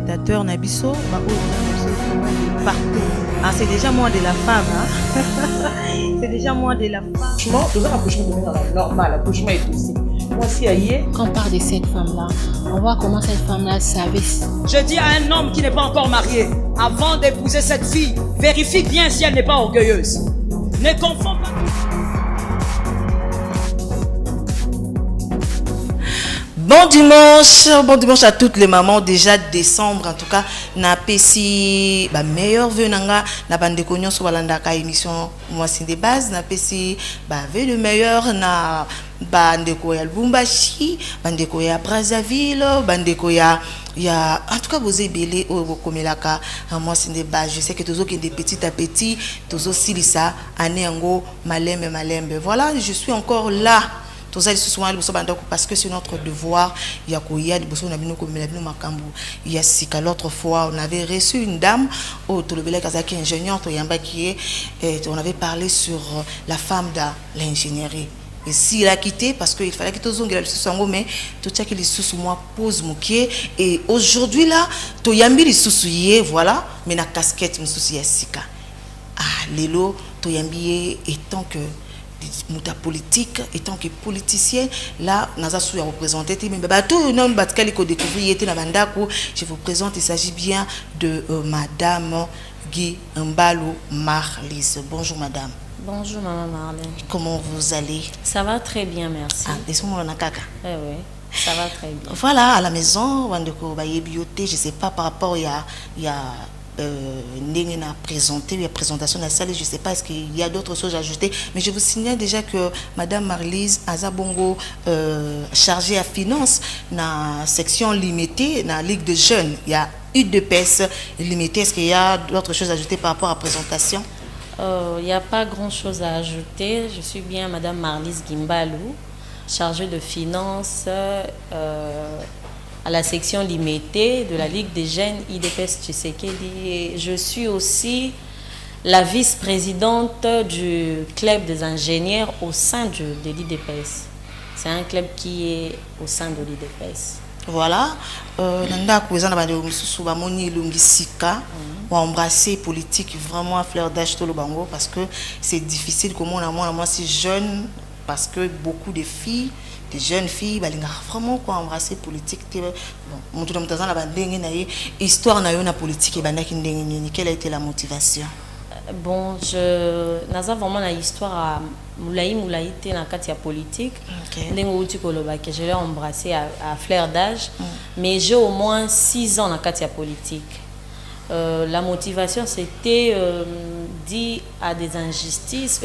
téléspectateurs Nabiso, partout. Ah, c'est déjà moins de la femme. Hein? C'est déjà moins de la femme. Franchement, tout ça, l'accouchement est normal, l'accouchement est aussi. Moi, si aïe. Quand on parle de cette femme-là, on voit comment cette femme-là savait. Je dis à un homme qui n'est pas encore marié, avant d'épouser cette fille, vérifie bien si elle n'est pas orgueilleuse. Ne confonds pas. Bon dimanche à toutes les mamans. Déjà décembre, en tout cas, na pesi ba meilleur vœu nanga na bande konyo so balanda ka émission moi c'est des bases na pesi ba vœu le meilleur na bande ko ya Lubumbashi, bande ko ya Brazzaville, bande ko ya en tout cas vous ébélé au komelaka moi c'est des bases. Je sais que tous qui des petit à petit tous aussi ça année ngo malembe. Voilà, je suis encore là. Parce que c'est notre devoir. Il y a l'autre fois, on avait reçu une dame au Kazaki ingénieur, on avait parlé sur la femme de l'ingénierie. Et s'il a quitté, parce qu'il fallait que tout le monde mais tout ça qui les sous moi pose mon pied. Et aujourd'hui là, to yambi les sous voilà, mais la casquette me soucie sika. Ah, Lélo, to yambi étant que muta politique étant que politicien là naza sou ya représenter mais tout non batkali ko découvrir était na bandako. Je vous présente, il s'agit bien de madame Guy Mbalo Marlise. Bonjour madame. Bonjour maman Marlène. Comment vous allez? Ça va très bien, merci. Ah, laissez-moi na kaka. Oui, ça va très bien. Voilà, à la maison bandako ba yebioté, je sais pas par rapport il y a n'a présenté la présentation de la salle, je ne sais pas est-ce qu'il y a d'autres choses à ajouter, mais je vous signale déjà que madame Marlise Azabongo chargée à finance dans la section limitée dans la Ligue de jeunes, il y a UDPS limité. Est-ce qu'il y a d'autres choses à ajouter par rapport à la présentation? Il n'y a pas grand chose à ajouter. Je suis bien madame Marlise Gimbalou, chargée de finance à la section limitée de la Ligue des jeunes IDPS Tshisekedi. Je suis aussi la vice-présidente du club des ingénieurs au sein de l'IDPS. C'est un club qui est au sein de l'IDPS. Voilà. Nanda Kouzana Badeomususu Bamoni Lungisika. On va embrasser politique vraiment à fleur d'âge tout le bango parce que c'est difficile comme moi si jeune parce que beaucoup de filles, des jeunes filles, vraiment quoi embrasser politique. Bon, histoire na politique et quelle a été la motivation? Bon, je n'ai vraiment une histoire à moulaï na katia politique. Je l'ai embrassé à fleur d'âge, mais j'ai au moins 6 ans na katia politique. La motivation c'était dit à des injustices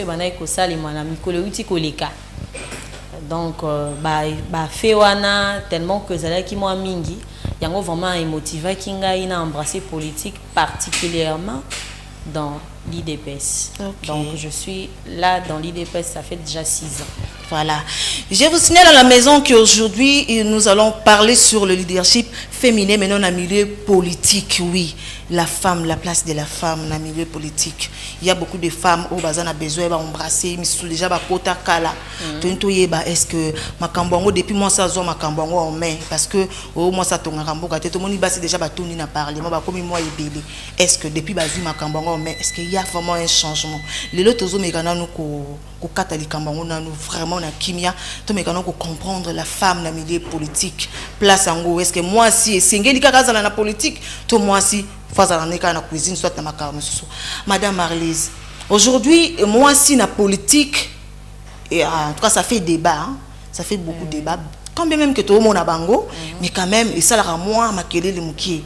donc tellement que ça qui moi mingi yango vraiment émotivé qui n'a embrassé politique particulièrement dans l'IDPS. Okay. Donc je suis là dans l'IDPS, ça fait déjà 6 ans. Voilà. Je vous signale à la maison qu'aujourd'hui nous allons parler sur le leadership féminin mais non dans le milieu politique. Oui, la femme, la place de la femme dans le milieu politique. Il y a beaucoup de femmes au bazan a besoin d'embrasser, mais sous déjà ba kota kala. Est-ce que makambongo depuis moi ça zo makambongo en main parce que au moi ça tonga kamboka te tout monde basi déjà ba toni na parler moi ba comme moi ebele. Est-ce que depuis bazi makambongo en main est-ce qu'il y a vraiment un changement? Les autres zo mekana nous ko katali kambongo na nous vraiment na kimia to mekana ko comprendre la femme dans le milieu politique. Place en est-ce que moi si singeli kaka za na politique to moi si na cuisine soit na madame Marlise, aujourd'hui moi si na politique et en tout cas ça fait débat hein? Ça fait beaucoup de débat quand bien même que tout le monde a bango mais quand même et ça la moi makele le muki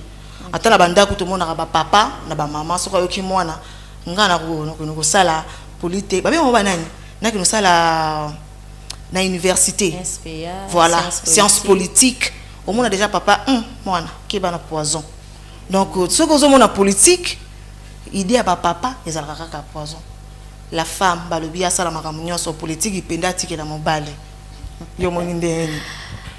ata na banda ko tout le monde a ba papa na ba maman so ko ki mwana ngana ko sala politique ba bien on ba nani na ki no sala na université SPA, voilà sciences politiques au monde a déjà papa mwana qui ba na poison. Donc, ce que vous avez en politique, idée à papa, ils ont un poison. La femme, le bien ça la maramounion sur politique, il peut être dans mon balai.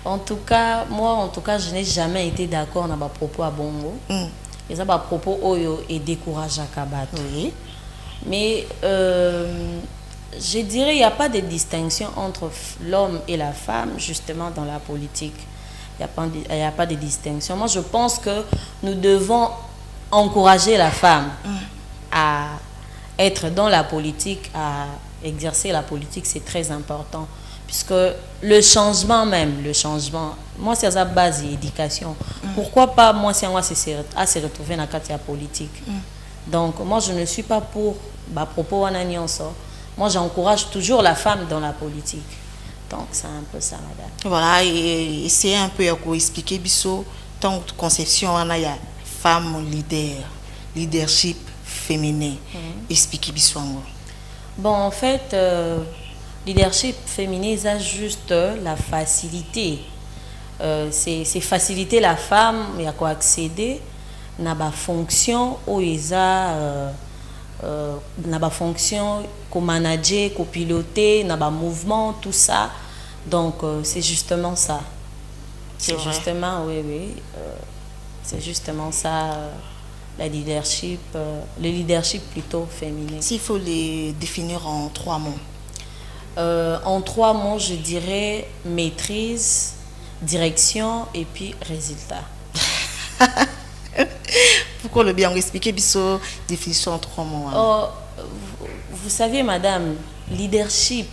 En tout cas, moi, je n'ai jamais été d'accord avec mes propos à Bongo. Et ça, mes propos oyo et découragent à Kabat. Oui. Mais je dirais il n'y a pas de distinction entre l'homme et la femme, justement, dans la politique. Il n'y a pas de distinction. Moi, je pense que nous devons encourager la femme à être dans la politique, à exercer la politique, c'est très important. Puisque le changement, moi, c'est la base de l'éducation. Pourquoi pas, moi, si on se retrouver dans la politique? Donc, moi, je ne suis pas pour propos moi, j'encourage toujours la femme dans la politique. Donc, c'est un peu ça, madame. Voilà, et c'est un peu à expliquer, Bisso, tant que conception, on a femme leadership féminin. Expliquer, Bisso. Bon, en fait, leadership féminin, c'est juste la facilité. C'est faciliter la femme, il y a quoi accéder, n'a pas fonction où ils n'a pas fonction qu'on manager, qu'on piloter, n'a pas mouvement, tout ça. Donc c'est justement ça. C'est justement, c'est justement ça, le leadership plutôt féminin. S'il faut les définir en 3 mots. En 3 mots, je dirais maîtrise, direction et puis résultat. Pourquoi le bien expliquer Bisso définition en 3 mots? Vous savez, madame, leadership,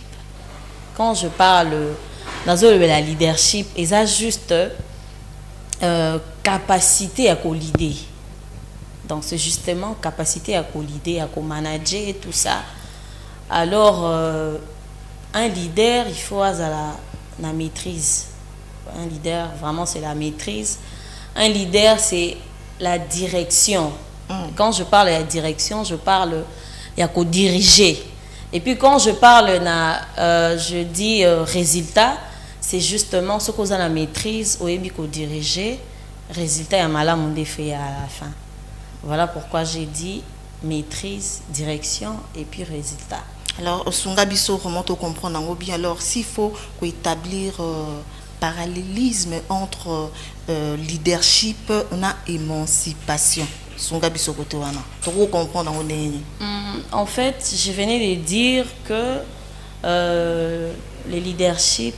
quand je parle dans la leadership, il y a juste capacité à co-leader. Donc c'est justement capacité à co-leader, à co-manager et tout ça. Alors un leader, il faut la maîtrise. Un leader, vraiment, c'est la maîtrise. Un leader, c'est la direction. Quand je parle de la direction, je parle, il y a qu'au diriger. Et puis quand je parle, je dis résultat, c'est justement ce qu'on a la maîtrise, au début qu'au diriger, résultat, il y a mal à mon défait à la fin. Voilà pourquoi j'ai dit maîtrise, direction et puis résultat. Alors, Sunga Bisso remonte au comprendre en bien. Alors, s'il faut établir parallélisme entre leadership et émancipation, Sunga Bisso côté wana. Pour comprendre en fait, je venais de dire que le leadership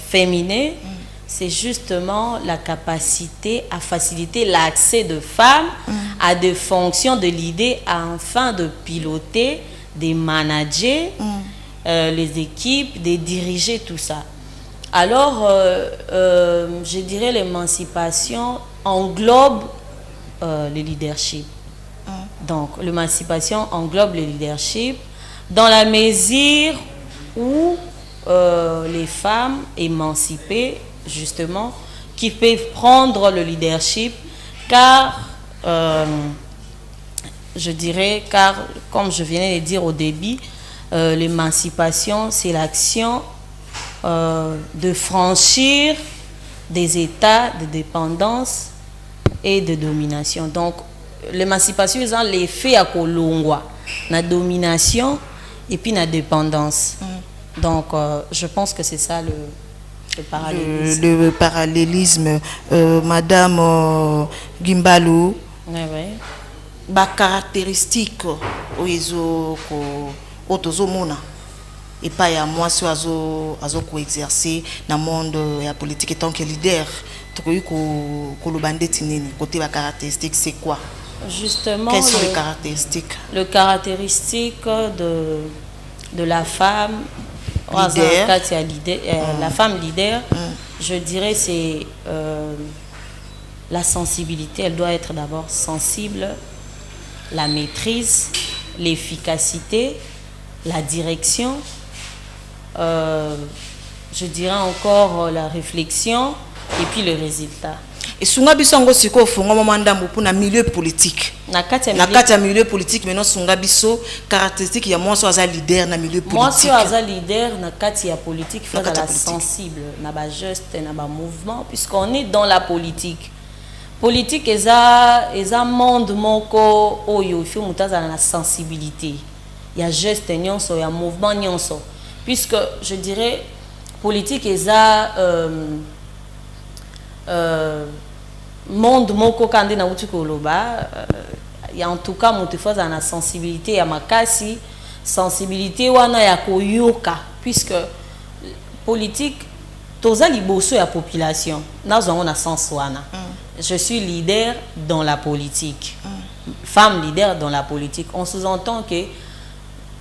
féminin, c'est justement la capacité à faciliter l'accès de femmes à des fonctions de leader afin de piloter, de manager les équipes, de diriger tout ça. Alors, je dirais l'émancipation englobe le leadership. Donc, l'émancipation englobe le leadership dans la mesure où les femmes émancipées, justement, qui peuvent prendre le leadership, car, je dirais, car, comme je venais de dire au début, l'émancipation, c'est l'action de franchir des états de dépendance et de domination. Donc, l'émancipation, ils ont l'effet à Kolongwa, la domination et puis la dépendance. Donc, je pense que c'est ça le parallélisme. Le parallélisme, Madame Gimbalou, ba caractéristique mona et pas ya moi sur azo ko exercer dans monde ya politique en tant que leader troui ko lo bandeti nini côté ba caractéristique c'est quoi justement? Quelles sont les caractéristiques? Le caractéristique de la femme leader, la femme leader, je dirais c'est la sensibilité. Elle doit être d'abord sensible, la maîtrise, l'efficacité, la direction, je dirais encore la réflexion et puis le résultat. Et Sunga Bisso ngo siko fongo mamandambo pour na milieu politique. Na kati ya milieu politique maintenant Sunga Bisso caractéristique ya moi so aza leader na milieu politique. Moi so aza leader na kati ya politique, il faut être sensible, na ba geste, na ba mouvement, puisqu'on est dans la politique. Politique eza monde moko oyo il faut mutaza na sensibilité. Il y a geste nyonso, il y a mouvement nyonso. Puisque je dirais politique eza monde moko kande na uti koloba il y a en tout cas motifoza na sensibilité ya makasi, sensibilité wana ya koyoka, puisque politique toza liboso ya population nazongo na sens wana je suis leader dans la politique femme leader dans la politique on sous-entend que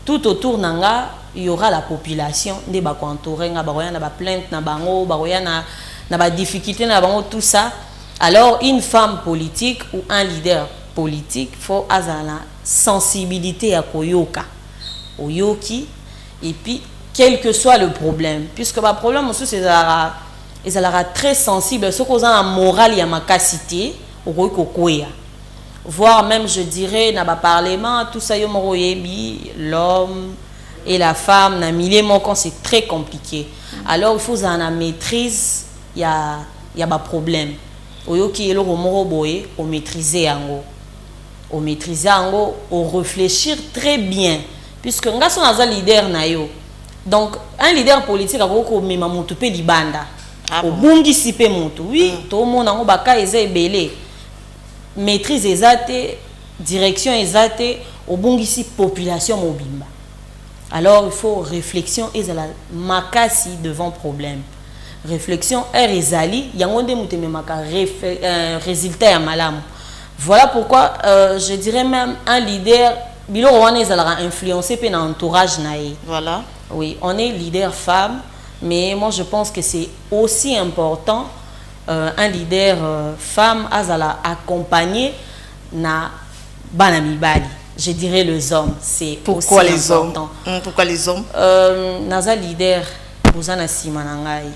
tout autour nanga il y aura la population nde ba ko entourer nga ba koya na ba plainte na bango ba koya na ba difficulté na bango tout ça alors une femme politique ou un leader politique faut azala sensibilité à koyoka oyoki et puis quel que soit le problème puisque le problème aussi c'est très sensible ce qu'on a en morale ya makasité okoya voire même je dirais na ba parlement tout ça yo moroyebi l'homme et la femme na milieu moko c'est très compliqué alors il faut en maîtrise ya ba problème oyoki eloko moko boye o maîtriser yango o réfléchir très bien puisque nga son aza leader na yo donc un leader politique a ko mema mutu pe libanda o bungisi pe mutu oui to mona ngo baka eza ebele maîtrise ezate direction ezate o bungisi population mobimba alors il faut réflexion ezala makasi devant problème réflexion ezali yango nde mutu memaka résultat ya malamu voilà pourquoi je dirais même un leader bilo wana ezala influencer pe na entourage nae voilà oui on est leader femme mais moi je pense que c'est aussi important un leader femme azala accompagné na bana mibali je dirais les hommes c'est pourquoi aussi les important. Hommes pourquoi les hommes naza leader bozana sima na ngai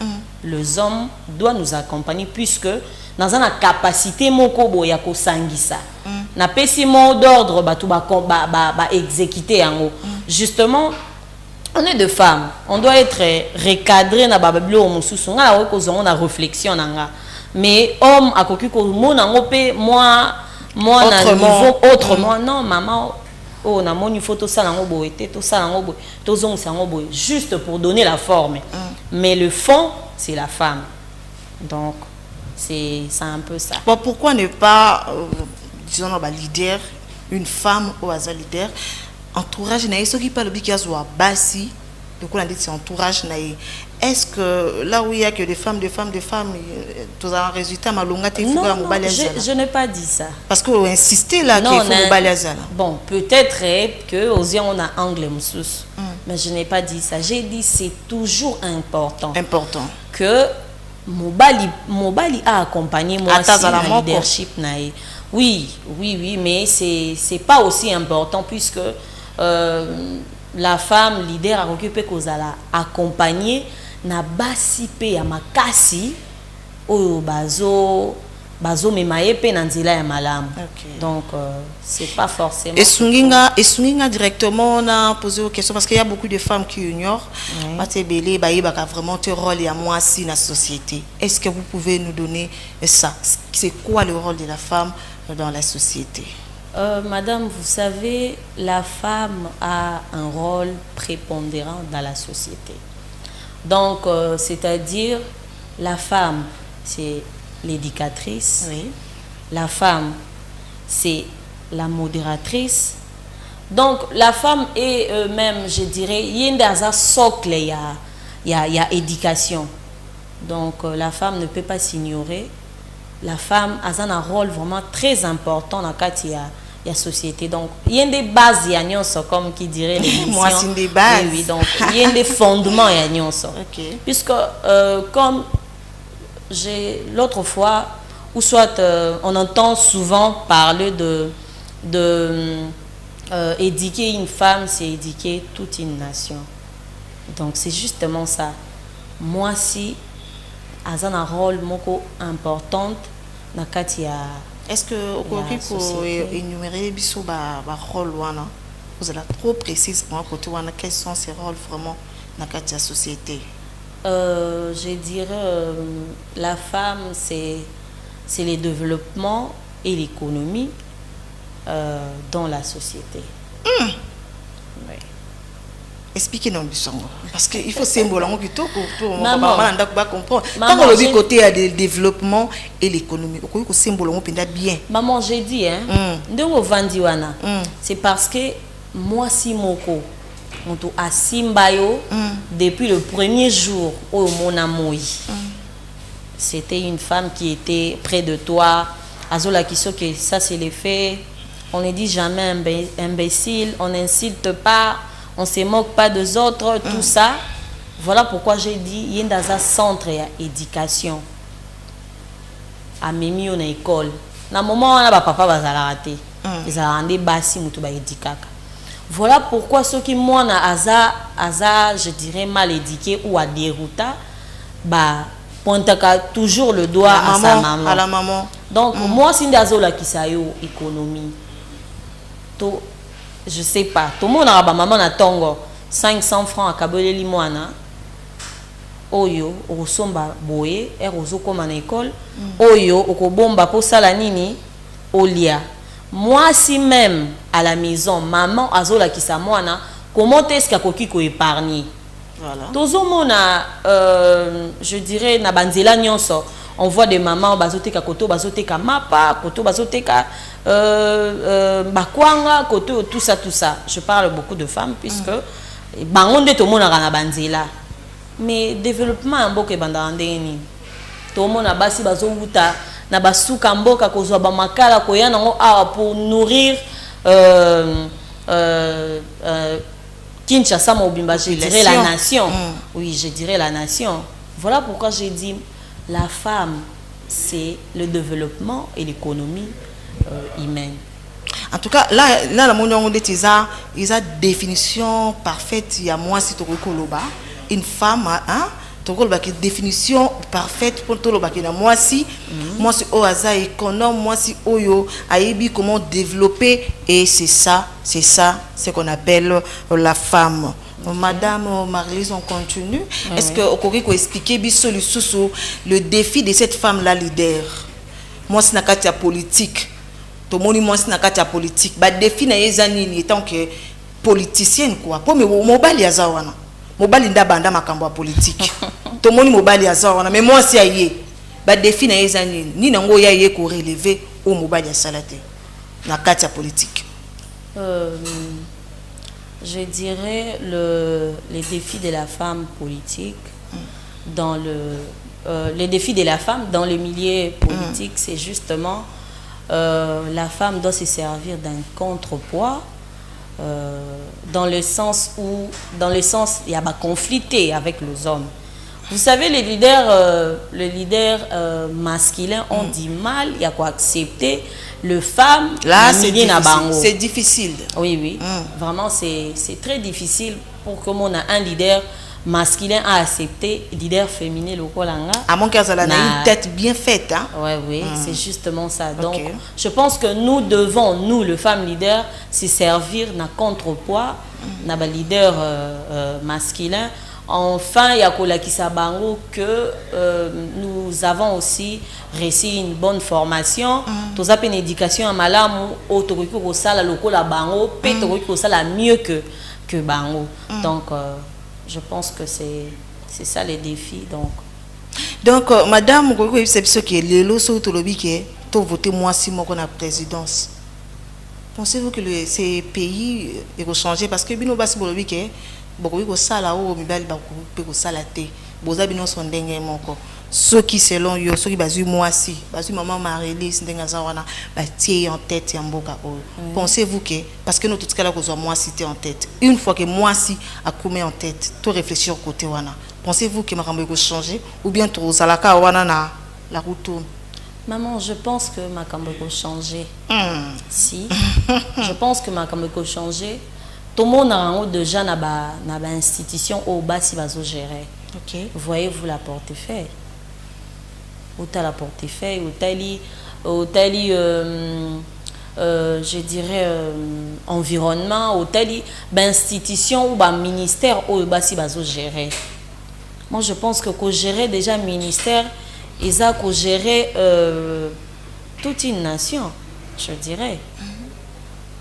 les hommes doivent nous accompagner puisque naza na capacité moko boya ko sangisa na pesi mot d'ordre batu ba exécuter yango justement on est deux femmes on doit être recadré na babablo mususu nga ko zongo na réflexion nanga mais homme akoki ko mona ngo pe moi na niveau autrement non maman oh na moni photo ça nango boye to ça nango boye to zongo ça nango boye juste pour donner la forme mais le fond c'est la femme donc c'est un peu ça. Bon, pourquoi ne pas disons ba leader une femme ou un leader entourage na ce qui parle bien soit basi donc on a dit c'est entourage na est-ce que là où il y a que des femmes tous un résultat malonga te non, je n'ai pas dit ça parce que insister là qu'il faut balazala bon peut-être que aux yeux on a angle musus mais je n'ai pas dit ça j'ai dit c'est toujours important que Mobali a accompagné moi aussi dans le leadership nae. Oui, mais c'est pas aussi important puisque la femme leader a occupé kozala accompagner na basi pe ya makasi oyo bazo memaye pe na nzela ya malamu. Donc c'est pas forcément. Et Sunginga directement on a posé aux questions parce qu'il y a beaucoup de femmes qui ignorent. Matebele baïbaka vraiment te rôle ya moi si na société. Est-ce que vous pouvez nous donner ça? C'est quoi le rôle de la femme dans la société? Madame, vous savez, la femme a un rôle prépondérant dans la société. Donc c'est-à-dire la femme c'est l'éducatrice, la femme c'est la modératrice. Donc la femme est même, je dirais, yendaza socle ya éducation. Donc la femme ne peut pas s'ignorer. La femme a un rôle vraiment très important dans la société. Donc il y a des bases comme qui dirait l'émission. Moi c'est des bases. Oui, donc il y a des fondements puisque comme l'autre fois, ou soit on entend souvent parler de éduquer une femme, c'est éduquer toute une nation. Donc c'est justement ça. Moi si a un rôle moko important na katia. Est-ce que vous énumérer biso ba rôle wana? Vous êtes trop précise pour côté wana quels sont ces rôles vraiment na katia société? Je dirais la femme c'est le développement et l'économie dans la société. Oui. Expliquez-nous parce qu'il faut symbole plutôt pour comprendre. Quand on dit côté de développement et l'économie, il faut symbole bien. Maman, j'ai dit hein, c'est parce que moi si moko moto asimba yo depuis le premier jour au mon amour. C'était une femme qui était près de toi. Azola Kiso, que ça c'est les faits. On ne dit jamais imbécile, on n'insulte pas, on ne se moque pas des autres, tout ça. Voilà pourquoi j'ai dit, il y a dans un centre d'éducation. À Mimi, on a école. Dans le moment où on a papa va raté. Ils ont rendu bassi mutu ba édikaka. Voilà pourquoi ceux qui moi na aza je dirais mal éduqué ou à dérouta bah pointaka toujours le doigt à sa maman. À la maman. Donc moi si ndazola kisayo économie. To je sais pas. Tout le monde a ba maman na tongo 500 francs à kaboleli mwana. Oyo okosomba boye erozokoma na école. Oyo okobomba po sala nini olia. Moi si même à la maison maman azola ki sa mwana comment est-ce qu'à koki ko épargner. Voilà. Tozo mona je dirais na banzela nyonso on voit des mamans bazoteka koto bazoteka mapa koto bazoteka bakwanga koto tout ça. Je parle beaucoup de femmes puisque bangonde to mona na banzela. Mais développement mboka bandanda ndeni to mona basi bazowuta na basuka mboka kozwa ba makala koya nango awa pour nourrir Kinshasa mobimba, je dirais la nation. Oui, je dirais la nation. Voilà pourquoi j'ai dit la femme c'est le développement et l'économie humaine. En tout cas, là la mondion de Tiza, ils a définition parfaite. Il y a moi si tu recoloba une femme, hein, tu recoloba qui définition parfaite pour tout le baki. Moi si oaza économe, moi si oyo aïbi comment développer et c'est ça, ce qu'on appelle la femme. Madame Marlise, on continue. Est-ce que vous pouvez expliquer le défi de cette femme-là leader? Moi, c'est une politique. Tout le monde, moi, c'est une politique. Le défi, c'est tant que politicienne. Pour moi, mobile yazawana. Mobile ndabanda makambo politique. Tout le monde mobile yazawana. Mais moi, c'est aïe. Le défi, c'est ni nango yaye ko relever au mobile yasalate. Na katia politique. Je dirais les défis de la femme politique dans les défis de la femme dans le milieu politique, c'est justement la femme doit se servir d'un contrepoids dans le sens il y a conflicté avec les hommes. Vous savez, les leaders masculins ont du mal à accepter le femme. Là, c'est difficile. Oui. Vraiment, c'est très difficile pour que mon un leader masculin a accepté leader féminin le Kolanga. À mon cas, elle a une tête bien faite. Hein? Oui, c'est justement ça. Donc, je pense que nous devons, nous, les femmes leaders, se servir d'un contrepoids, d'un leader masculin. Enfin, il y a Kisabango que nous avons aussi reçu une bonne formation. Nous avons une éducation à Malamu, au Toriko Sala, Lokola Bango, Toriko Sala mieux que Bango. Donc, je pense que c'est ça les défis. Donc Madame, c'est ce qui est le lot sur tout le qui tout voté moi si moi qu'on a présidence. Pensez-vous que ces pays vont changer parce que bino basi bolobi ke beaucoup ko sala o mibali ba ko sala te boza bino sondenge moko ceux qui selon yo ceux qui bazu moi si bazu maman Marélis ndenga za wana ba tie en tête ya mboka o. Pensez-vous que parce que nous tout cas là ko zo moi si en tête une fois que moi si a commis en tête tout réfléchir côté wana pensez-vous que makambo ko changer ou bien tout zalaka wana na la route tourne? Maman, je pense que makambo ko changer. Si je pense que makambo ko changer. Tout le monde a déjà une institution au bas si va gérer. Voyez-vous la portefeuille? Où tu as la portefeuille, où tu as je dirais environnement, où tu as institution ou ministère au bas si va gérer. Moi je pense que gérer déjà un ministère, ils ont gérer toute une nation, je dirais.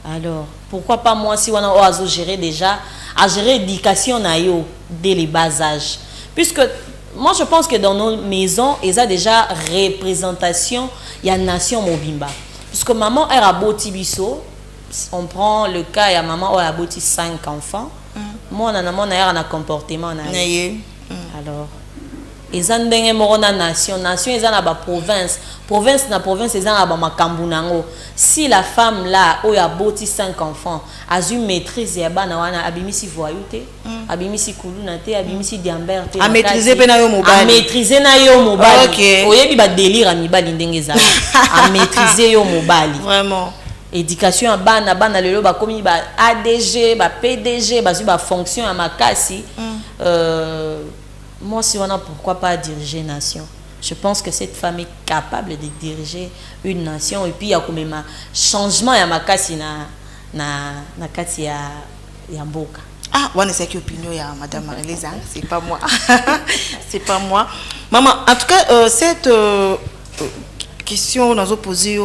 Alors, pourquoi pas moi si on a géré déjà, à gérer l'éducation dès les bas âges. Puisque moi je pense que dans nos maisons, il y a déjà représentation, il y a nation mobimba. Puisque maman elle a beau tibiso, on prend le cas, il y a maman elle a beau 5 enfants, Moi, on a un comportement. Alors, ils ont une nation. Nation, ils ont une province. Province, ils ont une makambunango. Si la femme là, où il y a 5 enfants, a une maîtrise, a abimisi voyouté, abimisi koulounate, abimisi diamberte. A maîtriser na yo mobile. A maîtriser na yo mobile. Ok. Oyebi ba délire amibali ndengeza. A maîtriser yo mobile. Vraiment. Éducation à bana lelo ba komi ba ADG, ba PDG, ba fonction à makasi. Moi, si on a pourquoi pas diriger une nation. Je pense que cette femme est capable de diriger une nation. Et puis, il y a quand même un changement à makasi na kati ya mboka. Ah, on sait que opinion ya Madame Marie-Lisa, c'est pas moi. C'est pas moi. Maman, en tout cas, cette question nous a posée.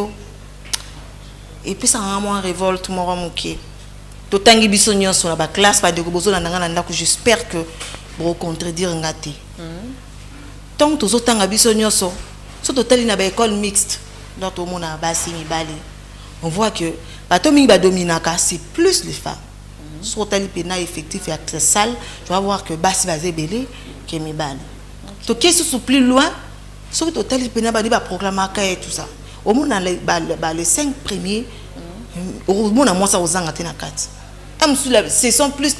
Et puis ça rend moi révolte moi moké. Totangi biso nyonso na ba classe ba de bozo na ngana ndako, j'espère que pour contredire ngati. Tant que tozotanga biso nyonso, so totali na ba école mixte, dans tout monde na basi mibali. On voit que bato mingi ba dominaka, c'est plus les femmes. Sur tali pena effectif et accès salle, tu vas voir que basi ba zebele que mibali. To qu'est-ce que plus loin, sur totali pena ba di ba proclamaka et tout ça. Au moins les 5 premiers, au moins moi ça aux angatés na 4. Ce sont plus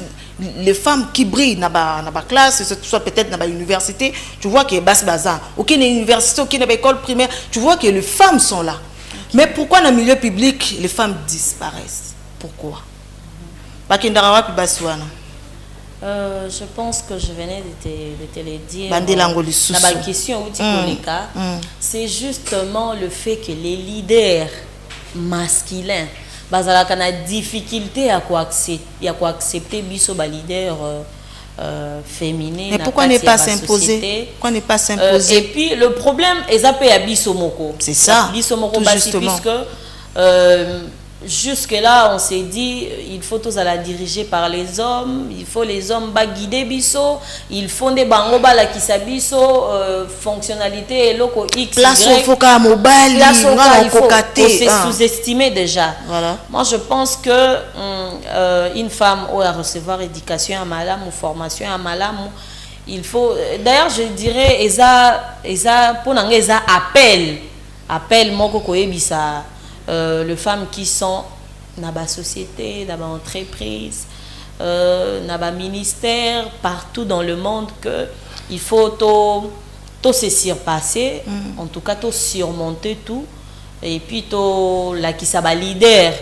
les femmes qui brillent dans la classe, soit peut-être dans l'université. Tu vois que bas bazar, aucune université, aucune école primaire. Tu vois que les femmes sont là. Mais pourquoi dans le milieu public les femmes disparaissent? Pourquoi? Je pense que je venais de te le dire. La question c'est justement le fait que les leaders masculins ont la difficulté à accepter biso ba leader féminin. Mais pourquoi ne pas s'imposer? Pourquoi ne pas s'imposer? Et puis le problème est à biso moko. C'est ça. Biso moko puisque jusque-là, on s'est dit, il faut tous à la diriger par les hommes, il faut les hommes guider biso, il faut des bangoba la qui s'abisso, fonctionnalité et loco X. Place au foka mobile, il faut se sous-estimer déjà. Voilà. Moi, je pense que une femme doit recevoir éducation à malam ou formation à malam, il faut. D'ailleurs, je dirais, pour n'engager appel, moko koyebisa. Les femmes qui sont dans la société, dans l'entreprise, dans le ministère, partout dans le monde, qu'il faut tout se surpasser, en tout cas tout surmonter tout, et puis tout la qui s'aba leader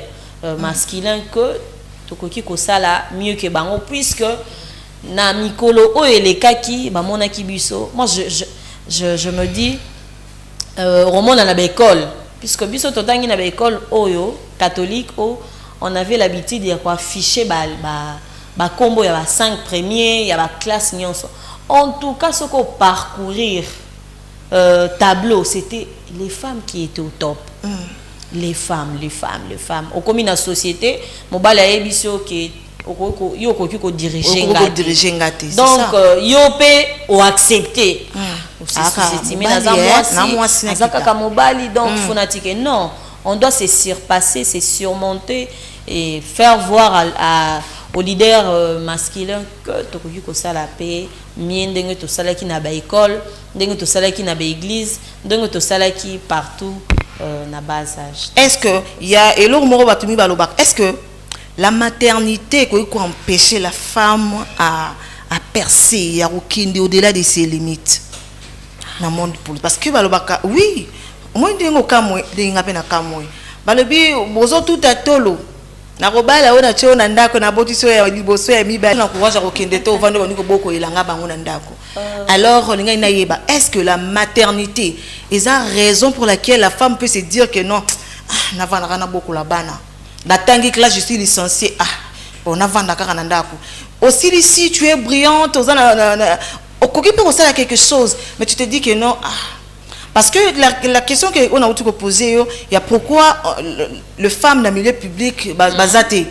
masculin que tout qui ça mieux que bango, puisque na mikolo o et les kaki ba mona kibiso. Moi je me dis roman dans la école. Puisque biso totangi na école oyo catholique on avait l'habitude de afficher ba combo ya ba 5 premiers ya ba classe nyonso. En tout cas ce qu'on parcourir tableau c'était les femmes qui étaient au top. Les femmes. Au comme la société mobala ebiso qui yo ko diriger ngati. Donc yo pe o accepter. Donc non, on doit se surpasser, se surmonter et faire voir aux leaders masculins que tu as la paix, tu as la qui n'a pas école, tu as la qui n'a pas église, tu as la qui partout na bas âge. Est-ce que il y a est-ce que la maternité peut empêcher la femme à percer, à au-delà de ses limites? Dans le monde politique. Parce que oui, moi je dis que balobi bozo tout atolo na robala ona cho na ndako na botiso ya liboso ya miba na kuwaza kokende to vando baniko boko ilanga bango na ndako. Alors linga inayeba, est-ce que la maternité est la raison pour laquelle la femme peut se dire que non na vanda na boko la bana natangi classe je suis licenciée on a vanda kaka na ndako aussi si tu es brillante au coquille peut ressentir quelque chose mais tu te dis que non parce que la question qu'on a tout posée il y a pourquoi le femme dans le milieu public basate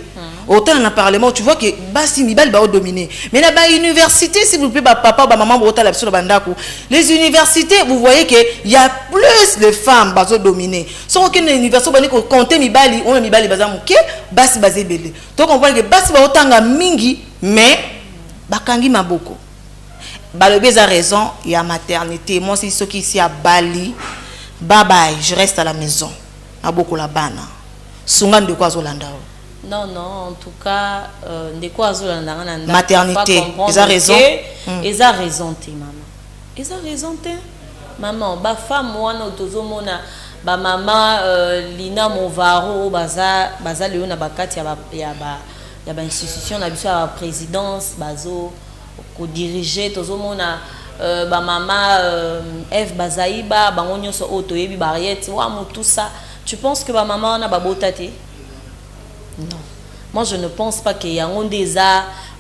autant dans le parlement tu vois que basi mibali ba dominer mais na ba université s'il vous plaît ba papa ba maman autant la sur bandako les universités vous voyez que il y a plus de femmes bazo dominer sans aucune université ba ni ko compter mibali on mibali baza muke basi bazé belé donc on voit que basi ba otanga mingi mais bakangi maboko balobi a raison il y a maternité moi c'est ce qui ici à Bali bye bye je reste à la maison a beaucoup la bana sunga de quoi zolanda non en tout cas de quoi zolanda maternité ils a raison ils a raison te maman ils a raison te maman ba femme wana otozomona ba maman Lina Movaro baza leona bakati ya ba institution na biso ya présidence bazo ko diriger tozomona ba maman F Bazaïba bango nyonso oto yebi barriette wa tout ça. Tu penses que ma maman n'a pas botate? Non. Moi, je ne pense pas qu'il y a des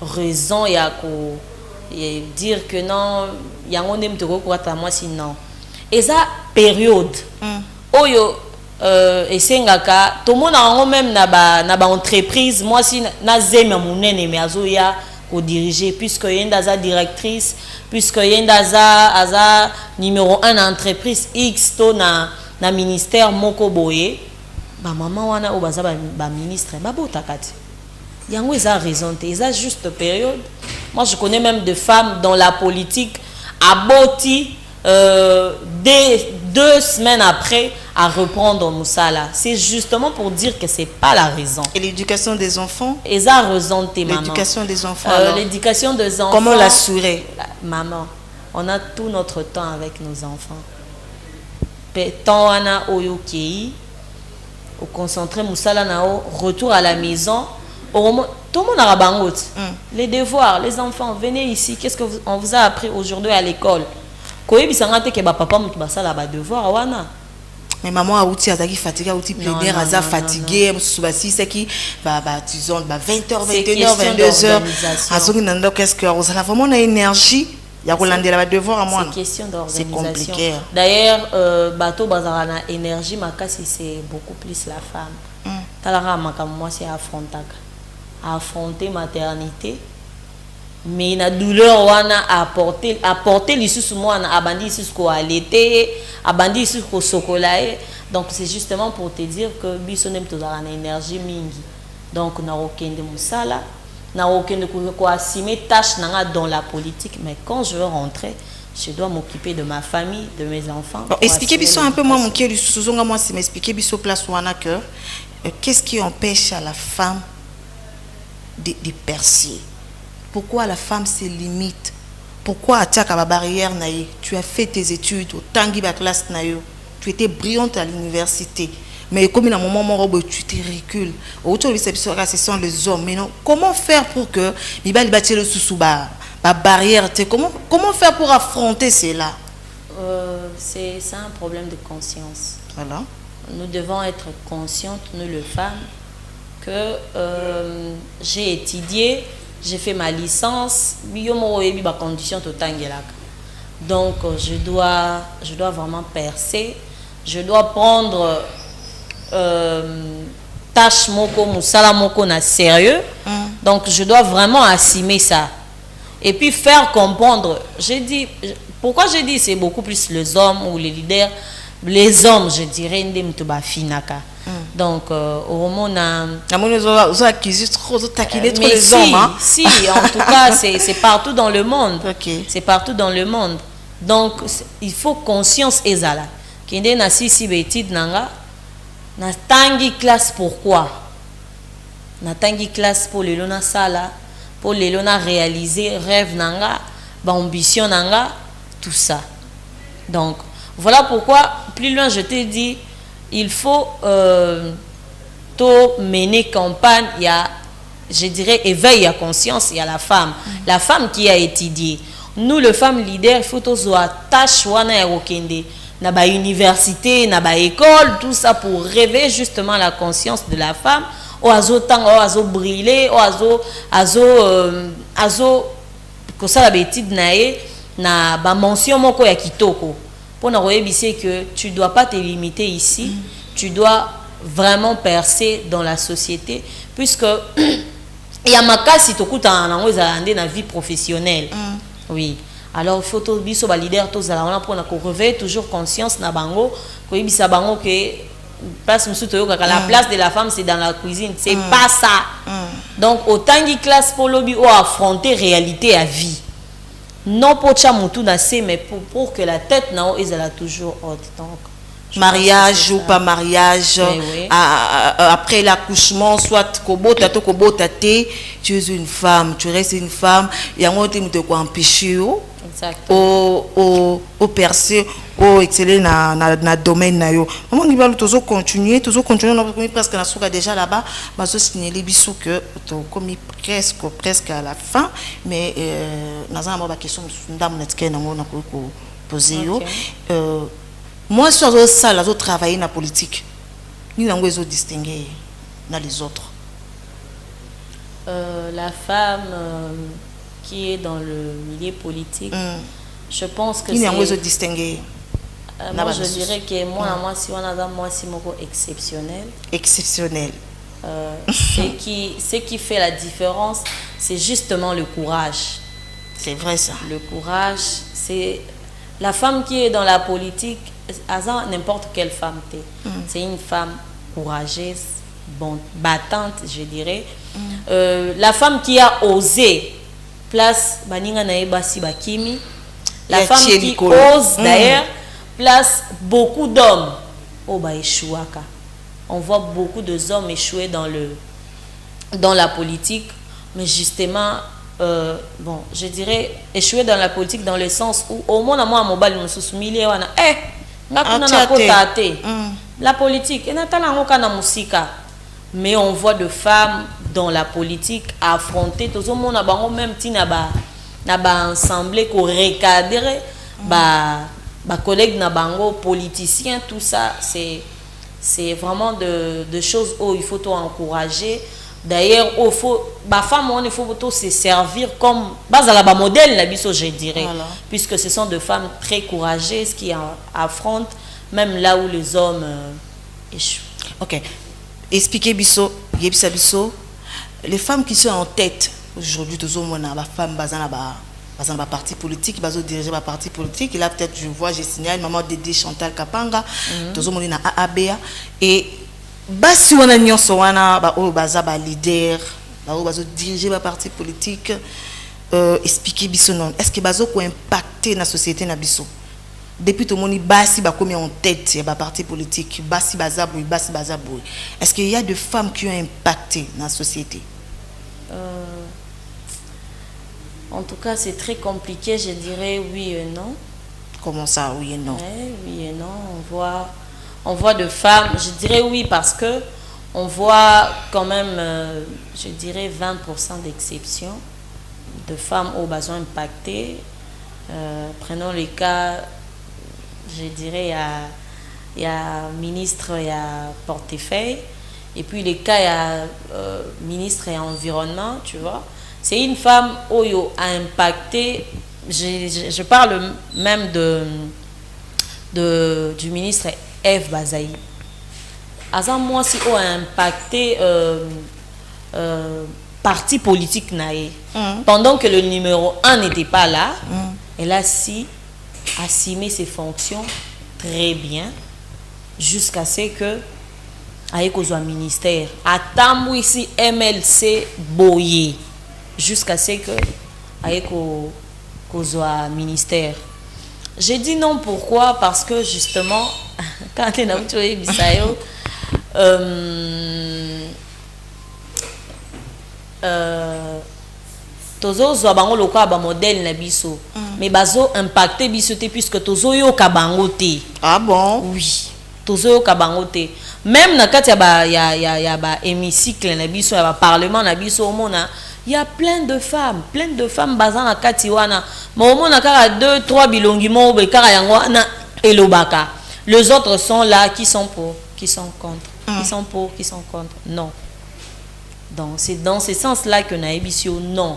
raison il y a dire que non, il y a des à moi sinon. Et ça période. Oyo et sengaka tout le monde a même na ba entreprise moi si na zema munene mais azoya ko diriger puisque yenda za directrice puisque yenda za numéro 1 entreprise X to na ministère moko boye ba maman wana o baza ba ministre ba botakati yango eza raison te eza juste période. Moi je connais même des femmes dans la politique aboti dès 2 semaines après à reprendre Moussala. C'est justement pour dire que c'est pas la raison. Et l'éducation des enfants? Eza raison te maman. L'éducation des enfants. L'éducation des enfants. Comment l'assurer? Maman, on a tout notre temps avec nos enfants. Temps ana oyokei au concentrer Moussala nao retour à la maison tout le monde a bangot les devoirs les enfants venez ici qu'est-ce que on vous a appris aujourd'hui à l'école koyebi sangate ke ba papa mutu basala ba devoir wana mais maman a outi azaki fatigué outi plaider aza fatigué subasi c'est qui ba disons ba 20h 21h 22h azoki nando qu'est-ce que on a vraiment une énergie. C'est question d'organisation. D'ailleurs, bateau bazarana énergie makasi c'est beaucoup plus la femme. Talara makam moi c'est affronter maternité. Mais la douleur wana apporter l'issue moi na abandi jusqu'au allaiter, abandi jusqu'au chocolat. Donc c'est justement pour te dire que bisonem tozarana énergie mingi. Donc na okende musala n'a aucun de quoi assumer tâche dans la politique mais quand je veux rentrer je dois m'occuper de ma famille de mes enfants. Expliquez bien un peu moi mon cœur sous moi c'est m'expliquer bien place wana que qu'est-ce qui empêche à la femme de percer? Pourquoi la femme se limite? Pourquoi attaque à la barrière naïe? Tu as fait tes études au tangi ba classe naïe, tu étais brillante à l'université. Mais comme il y a un moment où tu te recules, ce sont les hommes. Mais non, comment faire pour que le sous barrière? Comment faire pour affronter cela? C'est un problème de conscience. Voilà. Nous devons être conscientes, nous les femmes, que j'ai étudié, j'ai fait ma licence, donc je dois vraiment percer, je dois prendre tâche moko musala moko na sérieux. Donc je dois vraiment assumer ça et puis faire comprendre. Pourquoi j'ai dit c'est beaucoup plus les hommes ou les leaders, les hommes je dirais ndemtuba finaka. Donc au moment les hommes hein? Si en tout cas c'est partout dans le monde. Okay. C'est partout dans le monde. Donc il faut conscience ezala kende na sisi betid nanga na tangi classe. Pourquoi na tangi classe pour les lona sala pour les lona réaliser rêve nanga ba ambition nanga tout ça. Donc voilà pourquoi plus loin je t'ai dit il faut mener campagne. Il y a je dirais éveil à conscience. Il y a la femme qui a étudié. Nous les femmes leaders il faut tous tâche wana ya okende na ba université na ba école tout ça pour réveiller justement la conscience de la femme o azo tanga o azo briller o azo ko sala betide nae na ba mention moko ya kitoko pour na royebise que tu dois pas te limiter ici. Tu dois vraiment percer dans la société puisque et à makasi tokuta nango ezalande na vie professionnelle. Oui. Alors il faut to biso ba leader to zala on pour na ko réveiller toujours conscience na bango ko yibisa bango que place musu to yoka la place de la femme c'est dans la cuisine, c'est pas ça. Donc autant qui classe pour lobby ou affronter réalité à vie. Non pour chamutu na c'est mais pour que la tête na ezala toujours haute. Donc mariage ou pas mariage, oui. Après l'accouchement, soit kobota to kobota te, tu es une femme, tu restes une femme, il y a un autre qui te empêcher au percer, au exceller na domaine na yo. Maman ni va toujours continuer, on a presque na souka déjà là-bas, mais je signer les bisous que comme presque à la fin, mais na za ma question ndam netke na ngona ko poser yo. Moi, sur ça, les autres travaillent dans la politique. Ni dans les autres distingués dans les autres. La femme qui est dans le milieu politique, je pense que ni dans les autres distingués. Moi, je dirais que moi, si on a moi, si mon exceptionnel. Exceptionnel. Ce qui fait la différence, c'est justement le courage. C'est vrai ça. Le courage, c'est la femme qui est dans la politique. N'importe quelle femme c'est une femme courageuse, battante, je dirais. La femme qui a osé place baninga na ebasi bakimi, la femme qui ose d'ailleurs place beaucoup d'hommes au échouaka. On voit beaucoup de hommes échouer dans la politique, mais justement bon, je dirais échouer dans la politique dans le sens où au moins moi mobile nous sousmilier wana la politique mais on voit de femmes dans la politique affronter tout le monde même ensemble qu'on recadrer collègues nabango politiciens tout ça c'est vraiment de choses où il faut tout encourager. D'ailleurs, il faut il faut se servir comme modèle la biso, je dirais, voilà. Puisque ce sont des femmes très courageuses qui affrontent même là où les hommes échouent. Ok, expliquez biso, les femmes qui sont en tête aujourd'hui, tous les hommes, les femmes dans le parti politique, ils diriger le parti politique. Et là peut-être j'ai signalé maman Dédé Chantal Kapanga, tous les hommes dans AABA et basi wana nyonso wana ba o baza ba leader ba o bazo diriger ba parti politique expliquer biso non est-ce que bazo ko impacter na société na biso depuis tout moni basi ba komi en tête ya ba parti politique basi baza boy est-ce qu'il y a des femmes qui ont impacté na société? En tout cas c'est très compliqué, je dirais oui et non. Comment ça oui et non? Oui et non, on voit de femmes, je dirais oui parce que on voit quand même, je dirais 20% d'exception de femmes au besoin impactées. Prenons les cas, je dirais il y a ministre, il y a portefeuille, et puis les cas il y a ministre et environnement, tu vois. C'est une femme oyo a impacté. Je parle même du ministre Eve Bazaï. Azan moi si on a impacté parti politique naé. Pendant que le numéro 1 n'était pas là, elle a assumé ses fonctions très bien jusqu'à ce que aille qu'au ministère. Attends ici MLC Boye jusqu'à ce que aille qu'au ministère. J'ai dit non, pourquoi? Parce que justement, quand tu es au Bisayo, tozo zo bango loka ba modèle na biso, mais bazo impacté biso te puisque tozo yo kabango te. Ah bon? Oui, tozo yo kabango te. Même na kati ya ba hémicycle na biso, ya ba parlement na biso au mona. Il y a plein de femmes basant na katiwana. Mais au moins, il y a 2-3 bilongiments et l'obaka. Les autres sont là, qui sont pour, qui sont contre. Qui sont pour, qui sont contre. Non. Donc, c'est dans ce sens-là que Naïbisio, non.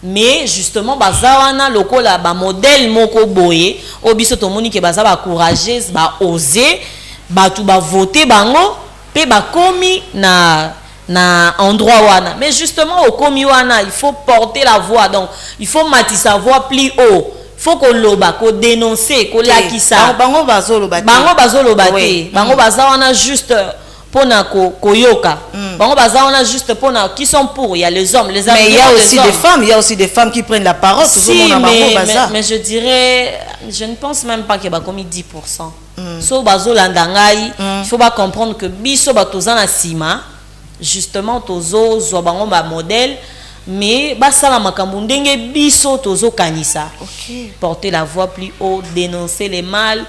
Mais justement, bazawana lokola ba modèle moko boye, obiso tomoni ke baza ba courageuse, ba oser, ba tout ba voter bango, pe ba komi na endroit wana. Mais justement au komi wana, il faut porter la voix, donc il faut mater sa voix plus haut. Il faut qu'on loba, qu'on dénonce, qu'on lakisa. Bango bazo loba. Bango bazo loba te. Bango baza wana juste pour na koyoka. Bango baza wana juste pour na qui sont pour. Il y a les hommes, les mais il y a aussi des femmes, il y a aussi des femmes qui prennent la parole. Si, mais je dirais, je ne pense même pas qu'il y a comme 10%. So bazo landangai, il faut pas comprendre que biso batozana sima. Justement tozo zo bango ba modèle mais basala makambo ndenge biso tozo kanisa. Porter la voix plus haut, dénoncer les mal,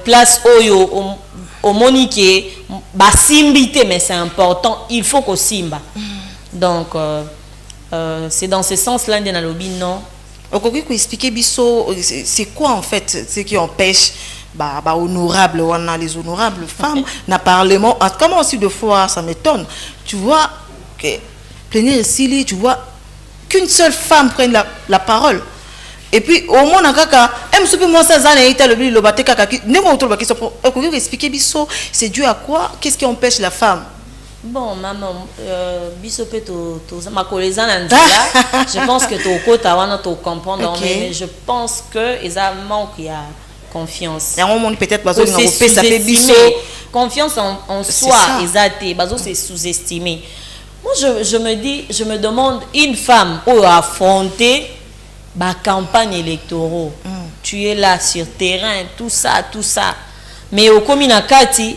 place oyo au monique basimbité, mais c'est important, il faut qu'on simba. Donc c'est dans ce sens là dans lobby non. Okoki ko expliquer biso c'est quoi en fait ce qui empêche honorable, on a les honorables femmes, n'a parlement, comment aussi de fois ça m'étonne, tu vois, que plénière ici, tu vois, qu'une seule femme prenne la parole. Et puis, au moins, c'est dû à quoi? Qu'est-ce qui empêche la femme? Bon, maman, je pense que tu comprends, mais je pense que il manque confiance. Peut-être confiance en soi, c'est sous-estimé. Moi, je me demande, une femme qui a affronté la campagne électorale, tu es là sur terrain, tout ça. Mais au Kominakati,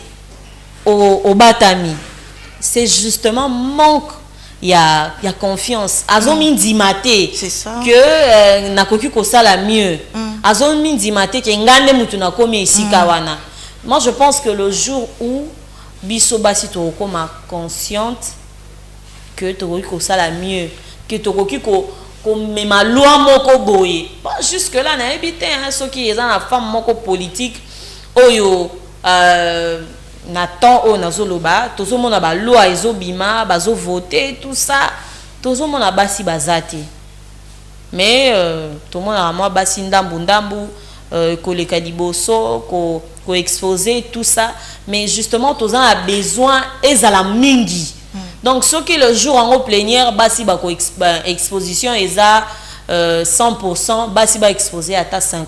au Batami, c'est justement manque. Il y a confiance. Azomin dimate que nakoki ko sala mieux. Azomin dimate que ngande mutu na komi esika wana. Moi je pense que le jour où biso basi to koma consciente que tokoki ko sala mieux, que tokoki ko mema loi moko boye. Pas jusque là na ebité hein ceux qui sont la femme moko politique oyo Nathan o nazoloba tozo mona ba loi ezobima bazo voter tout ça tozo mona basi bazate mais tout mona moi basi ndambu koleka liboso ko exposer tout ça mais justement tozo a besoin ezala mingi donc ce qui le jour en plénière basi ba ko exposition eza 100% basi ba exposé à ta 50-50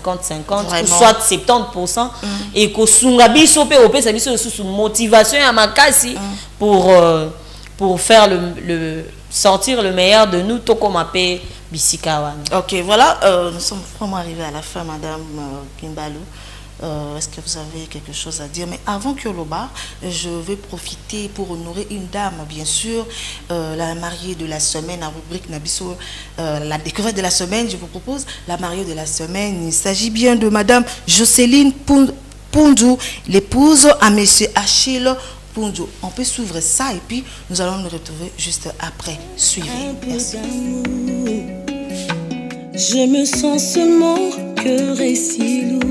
ou soit 70% et ko sunga biso pe opé sa biso sous motivation ya makasi pour faire le sortir le meilleur de nous to comme appelé bisikawan. OK, voilà, nous sommes vraiment arrivés à la fin madame Kimbalou. Est-ce que vous avez quelque chose à dire? Mais avant que Loba, je vais profiter pour honorer une dame, bien sûr, la mariée de la semaine, la rubrique Nabiso, la découverte de la semaine. Je vous propose la mariée de la semaine. Il s'agit bien de madame Jocelyne Pundou, l'épouse à monsieur Achille Pundou. On peut suivre ça et puis nous allons nous retrouver juste après. Suivez. Merci. Je me sens seulement cœur et si lourd.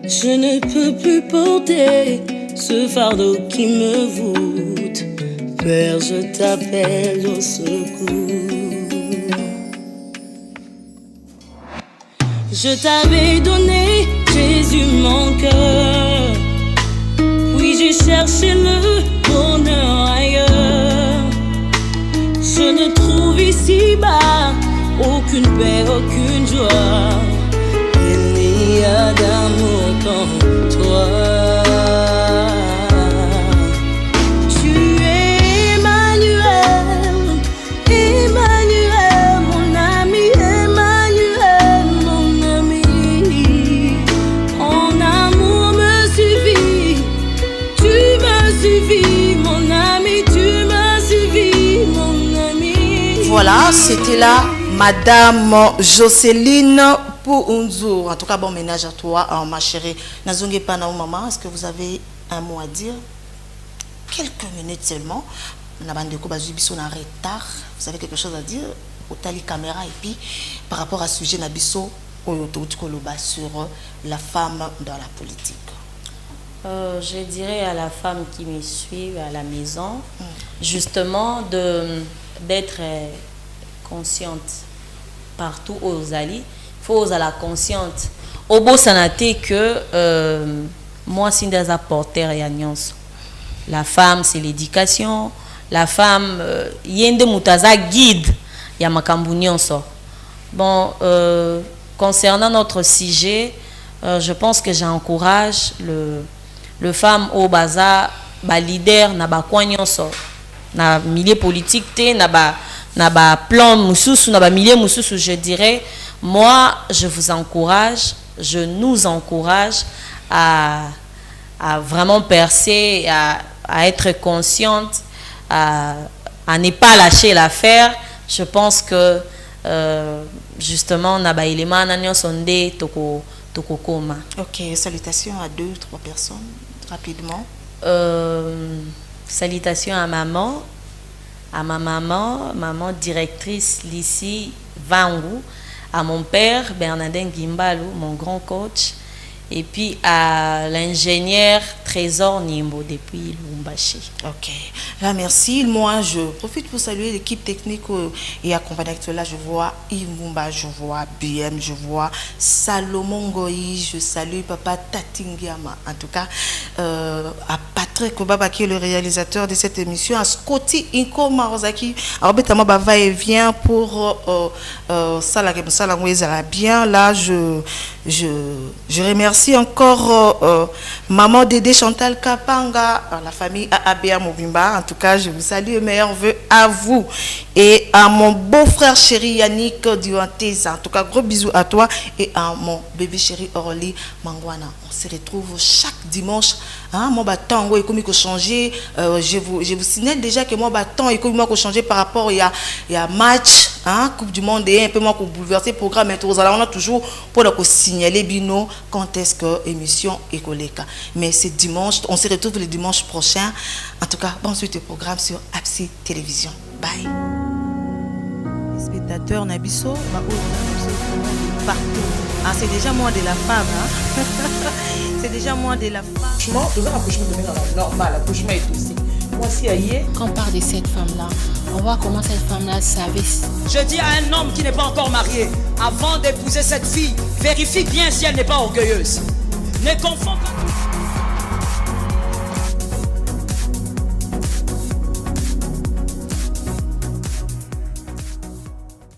Je ne peux plus porter ce fardeau qui me voûte. Père, je t'appelle au secours. Je t'avais donné, Jésus, mon cœur. Puis j'ai cherché le bonheur ailleurs. Je ne trouve ici-bas aucune paix, aucune joie. Il y a d'amour comme toi. Tu es Emmanuel, Emmanuel, mon ami, Emmanuel, mon ami. Ton amour me suffit, tu me suffis, mon ami, tu me suffis, mon ami. Voilà, c'était là madame Jocelyne Pundou. En tout cas, bon ménage à toi, ma chérie. Nazonge Panao maman, est-ce que vous avez un mot à dire? Quelques minutes seulement. On a bandeko bazubiso en retard. Vous avez quelque chose à dire? Au tali caméra et puis par rapport à ce sujet Nabiso sur la femme dans la politique. Je dirais à la femme qui me suit à la maison, justement d'être consciente partout aux alliés. Faut à la consciente. Au beau sanaté que moi si des apporteurs et agnons. La femme, c'est l'éducation. La femme, yende mutaza guide. Ya makambu nyonso. Bon, concernant notre sujet, je pense que j'encourage le femme au baza, ba leader na ba kwa nyonso, na milieu politique te, na ba plan mususu, na ba milieu mususu, je dirais. Moi, je vous encourage, je nous encourage à vraiment percer, à être consciente, à ne pas lâcher l'affaire. Je pense que justement, na ba élément na nyonsonde toko koma. Ok, salutations à 2-3 personnes, rapidement. Salutations à maman, ma maman directrice Lissi Vangu, à mon père Bernardin Gimbalou, mon grand coach, et puis à l'ingénieur Trésor Nimbo depuis Lumbashi. Ok, là merci. Moi je profite pour saluer l'équipe technique et accompagnateur. Là je vois Imumba, je vois BM, je vois Salomon Goyi, je salue Papa Tatingiama. En tout cas, à Patrick Obaba qui est le réalisateur de cette émission, à Scotty Inko Marozaki. Alors bêtement va et vient pour Salangweza bien. Là je remercie encore maman Dédé Chantal Kapanga, la famille ABA Mobimba. En tout cas, je vous salue et meilleurs vœux à vous. Et à mon beau-frère chéri Yannick Duanteza. En tout cas, gros bisous à toi et à mon bébé chéri Orly Mangwana. On se retrouve chaque dimanche. Hein, mon bâton, oui, comme il faut changer. Je vous signale déjà que mon bâton, il faut changer par rapport il y a match, hein, Coupe du Monde et un peu moins pour bouleverser le programme. Mais on a toujours pour signaler bino quand est-ce que l'émission est collée. Mais c'est dimanche, on se retrouve le dimanche prochain. En tout cas, bonne suite au programme sur Absi Télévision. Bye. Les spectateurs Nabiso, partout. Ah, c'est déjà moins de la femme. Hein? C'est déjà moins de la femme. Franchement, tout ça, l'accouchement devient normal, l'accouchement est aussi. Moi, si aïe. Quand on parle de cette femme-là, on voit comment cette femme-là savait. Je dis à un homme qui n'est pas encore marié, avant d'épouser cette fille, vérifie bien si elle n'est pas orgueilleuse. Ne confonds pas.